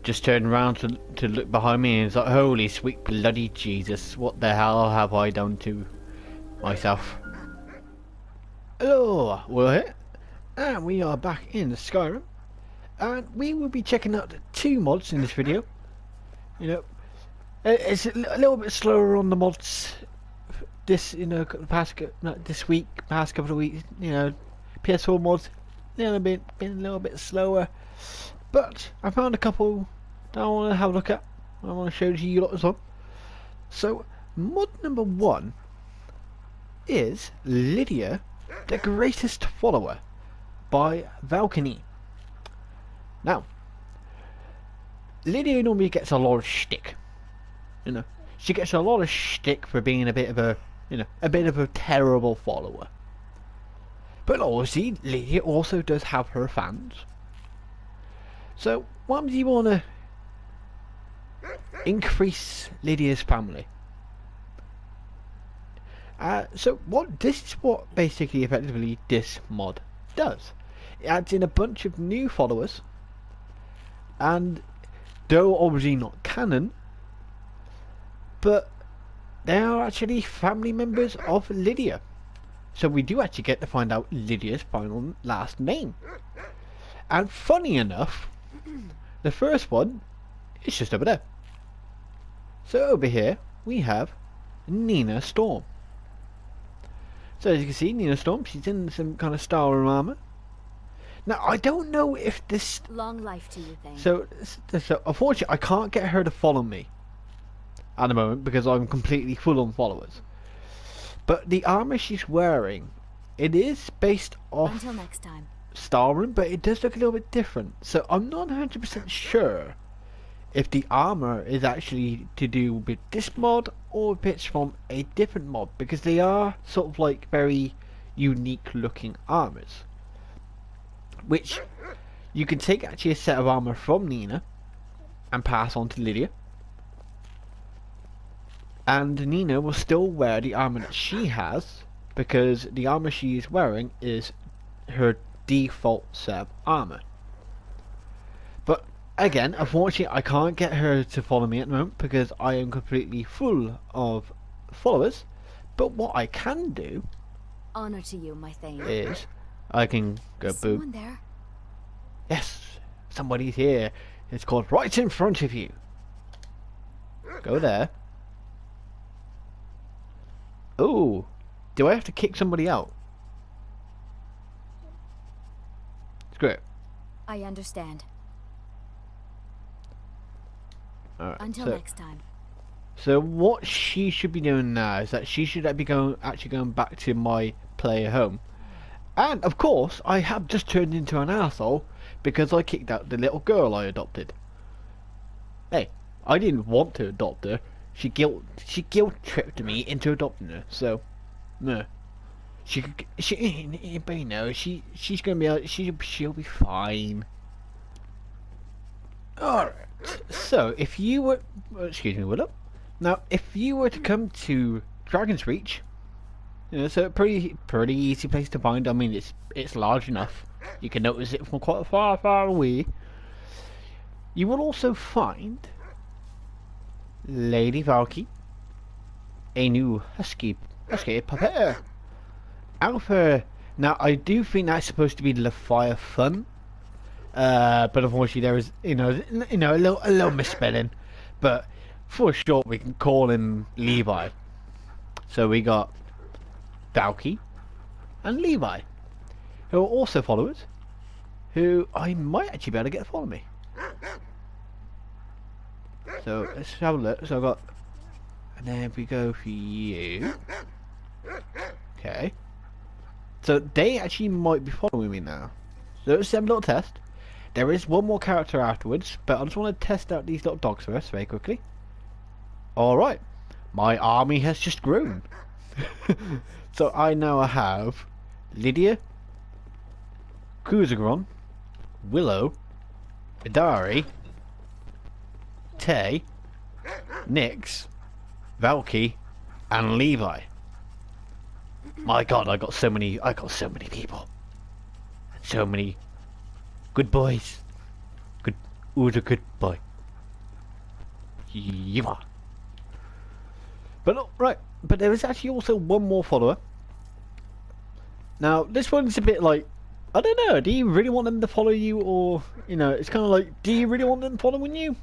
just turned around to look behind me and it's like, holy sweet bloody Jesus, what the hell have I done to myself? Hello, we're here, and we are back in Skyrim, and we will be checking out 2 mods in this video. You know, it's a little bit slower on the mods this, past couple of weeks. You know, PS4 mods, been a little bit slower, but I found a couple that I want to have a look at. I want to show to you lot as well. So, mod number 1 is Lydia, the Greatest Follower by Valkyrie. Now, Lydia normally gets a lot of shtick. You know, she gets a lot of shtick for being a bit of a terrible follower. But obviously, Lydia also does have her fans. So, why do you want to increase Lydia's family? So this is what basically effectively this mod does. It adds in a bunch of new followers, and though obviously not canon, but they are actually family members of Lydia. So we do actually get to find out Lydia's final last name. And funny enough, the first one is just over there. So over here we have Nina Storm. So as you can see, Nina Storm, she's in some kind of Star Wars armor. Now I don't know if this long life to you thing. So unfortunately I can't get her to follow me at the moment because I'm completely full on followers. But the armor she's wearing, it is based off Until next time. Star Wars, but it does look a little bit different. So I'm not 100% sure if the armor is actually to do with this mod or if it's from a different mod, because they are sort of like very unique looking armors, which you can take actually a set of armor from Nina and pass on to Lydia, and Nina will still wear the armor that she has, because the armor she is wearing is her default set of armor. But again, unfortunately I can't get her to follow me at the moment because I am completely full of followers. But what I can do, honor to you, my thane, is I can go is boom. someone there? Yes, somebody's here. It's called right in front of you. Go there. Oh, do I have to kick somebody out? Screw it. I understand. Alright, Until so, next time. So what she should be doing now is that she should be actually going back to my player home. And of course, I have just turned into an asshole because I kicked out the little girl I adopted. Hey, I didn't want to adopt her. She guilt tripped me into adopting her. So, no. But you know, she's gonna be she'll be fine. Alright. So if you were, excuse me, what up? Now, if you were to come to Dragon's Reach, you know, it's a pretty easy place to find. I mean, it's large enough. You can notice it from quite far away. You will also find Lady Valky, a new husky puppet. Alpha. Now, I do think that's supposed to be Lafire Fun. But unfortunately there is, a little misspelling. But for short we can call him Levi. So we got Valky and Levi, who are also followers, who I might actually be able to get to follow me. So let's have a look. So I've got, and then if we go for you, okay. So they actually might be following me now. So let's have a little test. There is one more character afterwards, but I just want to test out these little dogs first, very quickly. Alright, my army has just grown. So I now have Lydia, Cruzagron, Willow, Idari, Tay, Nyx, Valky, and Levi. My God, I got so many people, so many good boys. Who's a good boy? Yeah. But look, right, but there is actually also one more follower. Now, this one's a bit like, I don't know, do you really want them to follow you, or, you know, it's kind of like, do you really want them following you?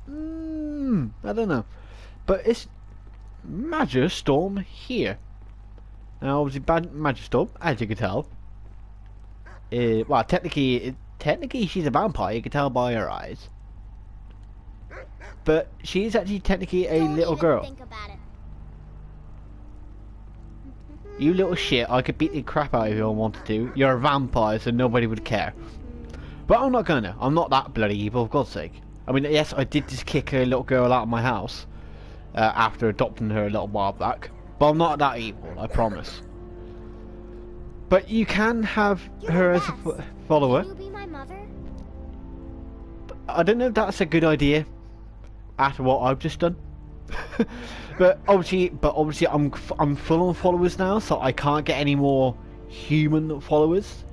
I don't know. But it's Storm here. Now, obviously, Storm, as you can tell, well, technically she's a vampire, you can tell by her eyes. But she is actually technically a little girl. Think about it. You little shit, I could beat the crap out of you if I wanted to. You're a vampire, so nobody would care. But I'm not gonna. I'm not that bloody evil, for God's sake. I mean, yes, I did just kick a little girl out of my house after adopting her a little while back. But I'm not that evil, I promise. But you can have her as a follower. Can you be my mother? I don't know if that's a good idea after what I've just done. but obviously I'm full on followers now, so I can't get any more human followers.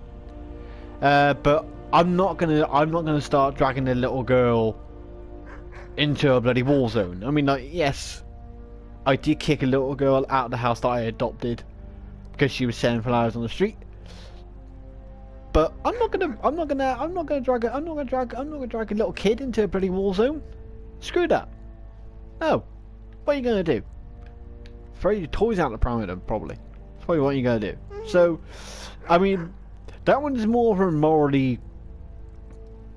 But I'm not gonna start dragging the little girl into a bloody war zone. I mean, like, yes, I did kick a little girl out of the house that I adopted because she was selling flowers on the street. But I'm not gonna drag a little kid into a bloody war zone. Screw that. No. What are you gonna do? Throw your toys out the pram at them, probably. That's probably what you're gonna do. So, I mean, that one's more of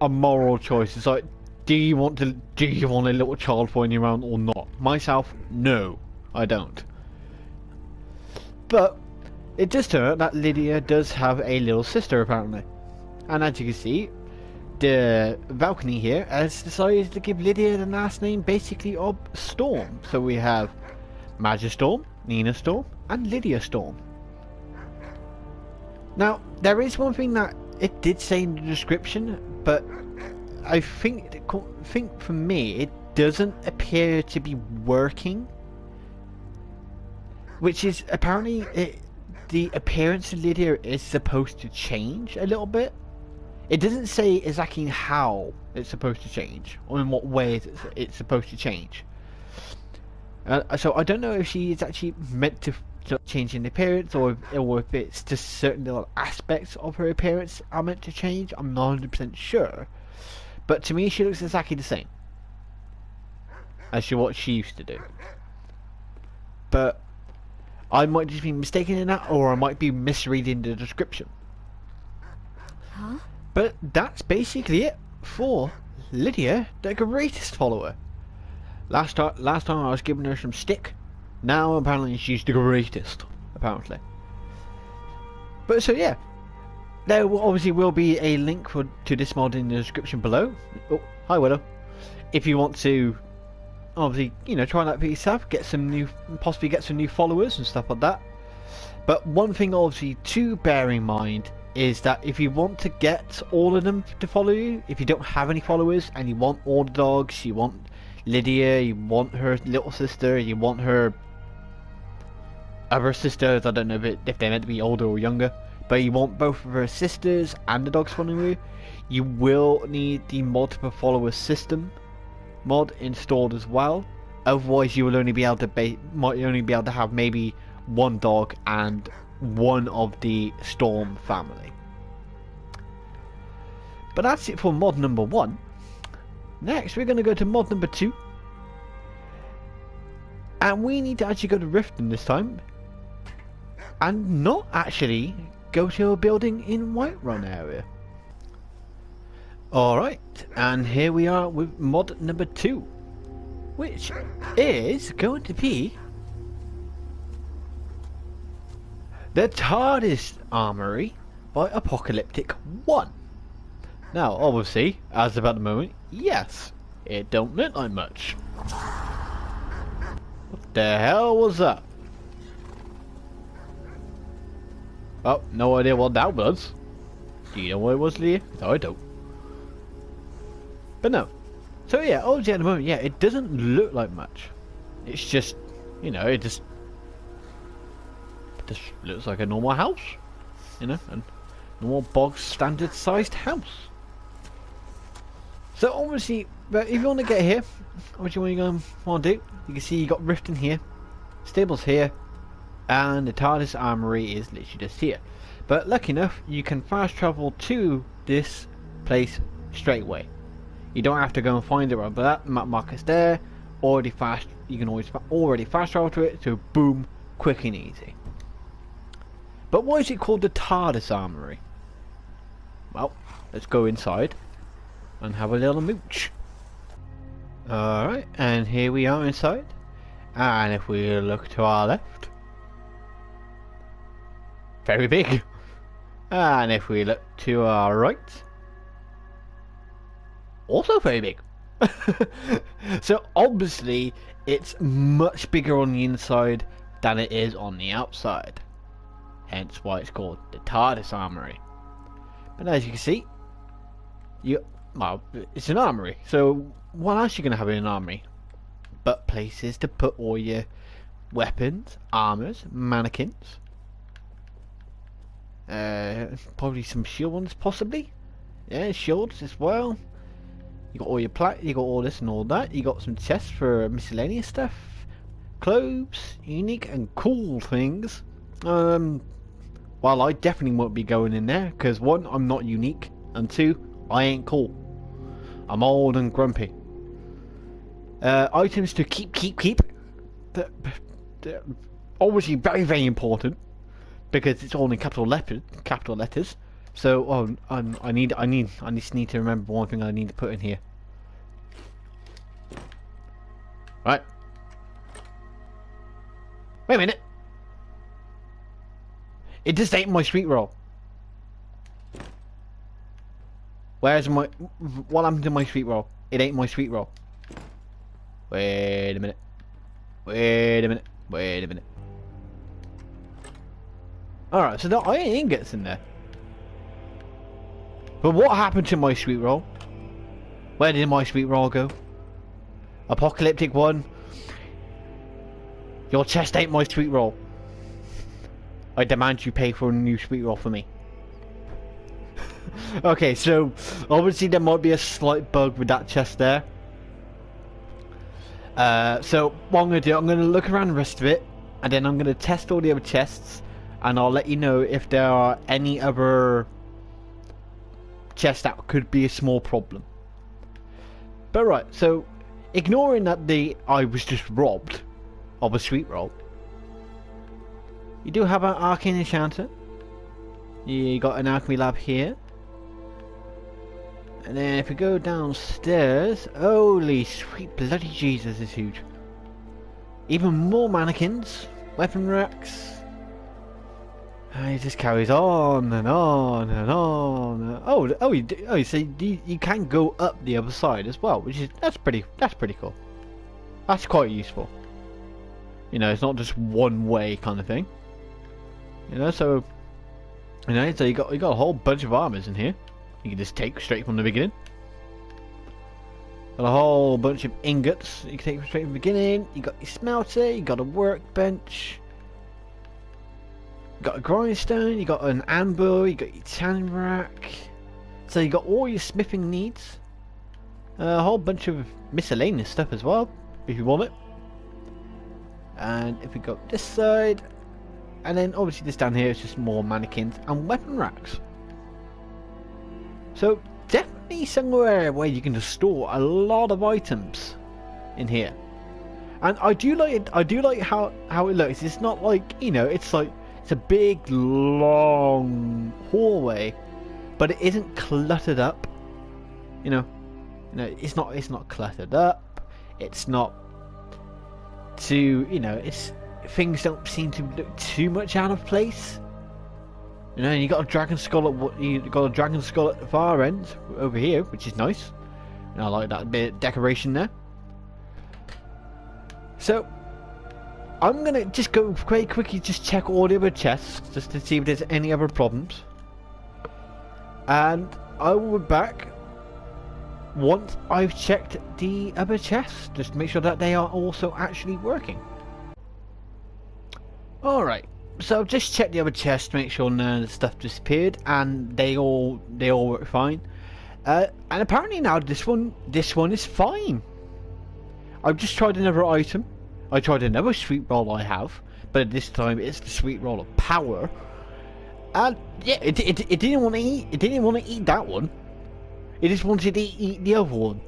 a moral choice. It's like, do you want a little child following you around or not? Myself, no, I don't. But it does turn out that Lydia does have a little sister, apparently. And as you can see, the balcony here has decided to give Lydia the last name basically of Storm. So we have Storm, Nina Storm, and Lydia Storm. Now, there is one thing that it did say in the description, but I think for me it doesn't appear to be working. Which is apparently the appearance of Lydia is supposed to change a little bit. It doesn't say exactly how it's supposed to change, or in what way it's supposed to change. So I don't know if she is actually meant to change in appearance, or if it's just certain little aspects of her appearance are meant to change. I'm not 100% sure. But to me, she looks exactly the same as what she used to do. But I might just be mistaken in that, or I might be misreading the description. Huh? But that's basically it for Lydia, the greatest follower. Last time I was giving her some stick. Now apparently she's the greatest, apparently. But so yeah, there obviously will be a link to this mod in the description below. Oh, hi Willow. If you want to, obviously, you know, try that for yourself, possibly get some new followers and stuff like that. But one thing obviously to bear in mind is that if you want to get all of them to follow you, if you don't have any followers and you want all the dogs, you want Lydia, you want her little sister, you want her other sisters, I don't know if they're meant to be older or younger, but you want both of her sisters and the dogs following you, you will need the multiple follower system mod installed as well. Otherwise you will only be able to have maybe one dog and one of the Storm family. But that's it for mod number 1. Next we're going to go to mod number 2, and we need to actually go to Riften this time, and not actually go to a building in Whiterun area. Alright, and here we are with mod number 2, which is going to be the TARDIS Armoury by Apocalyptic 1. Now, obviously, as about the moment, yes, it don't look like much. What the hell was that? Oh, no idea what that was. Do you know what it was, Leah? No, I don't. But no. So yeah, obviously at the moment, yeah, it doesn't look like much. It's just, you know, it just looks like a normal house. You know, a normal bog standard sized house. So obviously, but if you want to get here, what you want to do, you can see you got Rift in here, stables here, and the TARDIS Armoury is literally just here. But lucky enough, you can fast travel to this place straight away. You don't have to go and find it, but that map marker's there. Already fast. You can already fast travel to it. So boom, quick and easy. But why is it called the TARDIS Armoury? Well, let's go inside and have a little mooch. Alright, and here we are inside. And if we look to our left, very big. And if we look to our right, also very big. So obviously it's much bigger on the inside than it is on the outside. Hence why it's called the TARDIS Armoury. But as you can see, well, it's an armoury. So what else are you going to have in an armoury but places to put all your weapons, armours, mannequins, probably some shield ones, possibly. Yeah, shields as well. You got all your you got all this and all that. You got some chests for miscellaneous stuff, clothes, unique and cool things. Well, I definitely won't be going in there because one, I'm not unique, and two, I ain't cool. I'm old and grumpy. Items to keep. Obviously, very important because it's all in capital letters. So, I just need to remember one thing I need to put in here. Right. Wait a minute. It just ain't my sweet roll. Where's my... What happened to my sweet roll? It ain't my sweet roll. Wait a minute. Alright, so I ain't ingots in there. But what happened to my sweet roll? Where did my sweet roll go? Apocalyptic one. Your chest ain't my sweet roll. I demand you pay for a new sweet roll for me. Okay, so obviously there might be a slight bug with that chest there. So what I'm going to do, I'm going to look around the rest of it, and then I'm going to test all the other chests, and I'll let you know if there are any other chests that could be a small problem. But right, so ignoring that I was just robbed of a sweet roll, you do have an arcane enchanter. You got an alchemy lab here. And then if we go downstairs, holy sweet bloody Jesus, is huge. Even more mannequins, weapon racks. And it just carries on and on and on. So you can go up the other side as well, that's pretty cool. That's quite useful. You know, it's not just one way kind of thing. You know, so you got a whole bunch of armors in here. You can just take straight from the beginning. Got a whole bunch of ingots you can take straight from the beginning. You got your smelter, you got a workbench, you got a grindstone, you got an anvil, you got your tanning rack. So you got all your smithing needs. A whole bunch of miscellaneous stuff as well, if you want it. And if we go this side, and then obviously this down here is just more mannequins and weapon racks. So definitely somewhere where you can just store a lot of items in here. And I do like it. I do like how it looks. It's not like, you know, it's a big long hallway, but it isn't cluttered up. You know, it's not cluttered up. It's not too, things don't seem to look too much out of place. You know, you got a dragon skull at the far end over here, which is nice. And I like that bit of decoration there. So I'm gonna just go very quickly, just check all the other chests just to see if there's any other problems. And I will be back once I've checked the other chests, just to make sure that they are also actually working. Alright, so I've just checked the other chests to make sure none of the stuff disappeared, and they all work fine. And apparently now this one is fine. I've just tried another item. I tried another sweet roll I have, but this time it's the sweet roll of power. And yeah, it didn't want to eat. It didn't want to eat that one. It just wanted to eat the other one.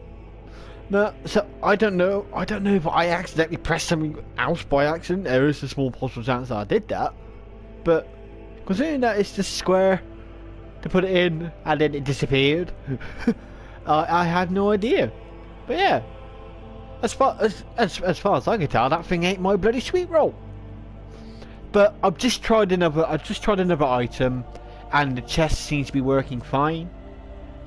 No, so I don't know if I accidentally pressed something else by accident. There is a small possible chance that I did that. But considering that it's just square to put it in and then it disappeared, I had no idea. But yeah, as far as I can tell, that thing ain't my bloody sweet roll. But I've just tried another item, and the chest seems to be working fine.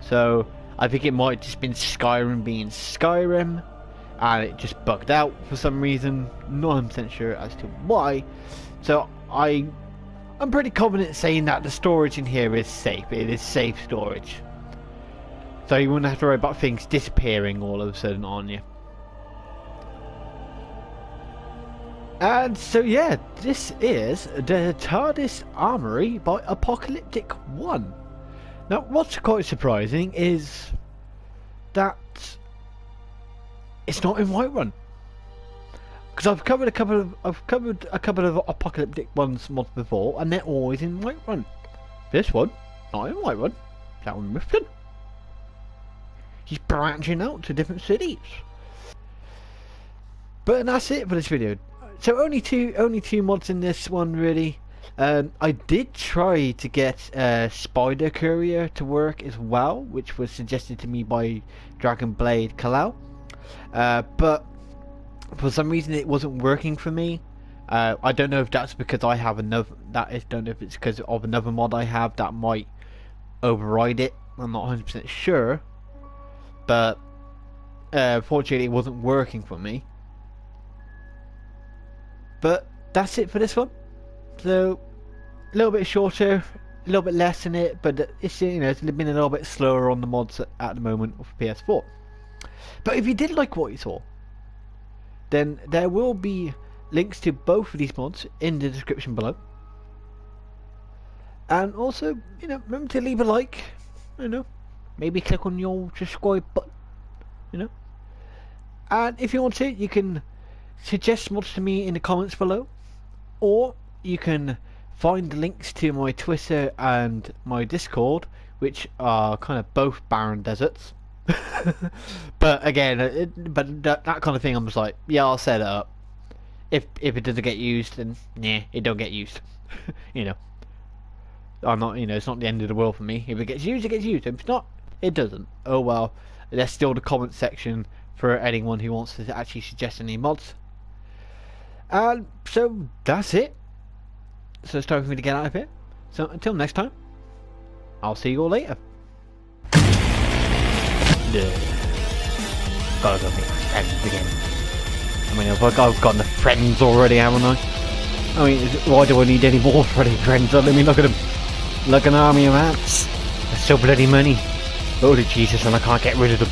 So I think it might have just been Skyrim being Skyrim, and it just bugged out for some reason. Not 100% sure as to why. So I'm pretty confident saying that the storage in here is safe. It is safe storage. So you wouldn't have to worry about things disappearing all of a sudden on you. And so yeah, this is the TARDIS Armoury by Apocalyptic 1. Now what's quite surprising is that it's not in Whiterun. Because I've covered a couple of Apocalyptic 1's mods before, and they're always in Whiterun. This one, not in Whiterun. That one Riften. He's branching out to different cities. But that's it for this video. So only two mods in this one really. I did try to get Spider Courier to work as well, which was suggested to me by Dragonblade Kalau. But for some reason it wasn't working for me. I don't know if that's because I have another. Don't know if it's because of another mod I have that might override it. I'm not 100% sure. But fortunately, it wasn't working for me. But that's it for this one. So a little bit shorter, a little bit less in it, but it's it's been a little bit slower on the mods at the moment for PS4. But if you did like what you saw, then there will be links to both of these mods in the description below. And also, remember to leave a like, maybe click on your subscribe button, And if you want to, you can suggest mods to me in the comments below, or you can find links to my Twitter and my Discord, which are kind of both barren deserts. But again, that kind of thing, I'm just like, yeah, I'll set it up. If it doesn't get used, then yeah, it don't get used. I'm not, it's not the end of the world for me. If it gets used, it gets used. If it's not, it doesn't. Oh well. There's still the comment section for anyone who wants to actually suggest any mods. And so that's it. So it's time for me to get out of here. So until next time, I'll see you all later. Gotta go make friends again. I mean, I've got enough friends already, haven't I? I mean, why do I need any more bloody friends? I mean, look at them. Like an army of ants. There's so bloody many. Holy Jesus, and I can't get rid of them.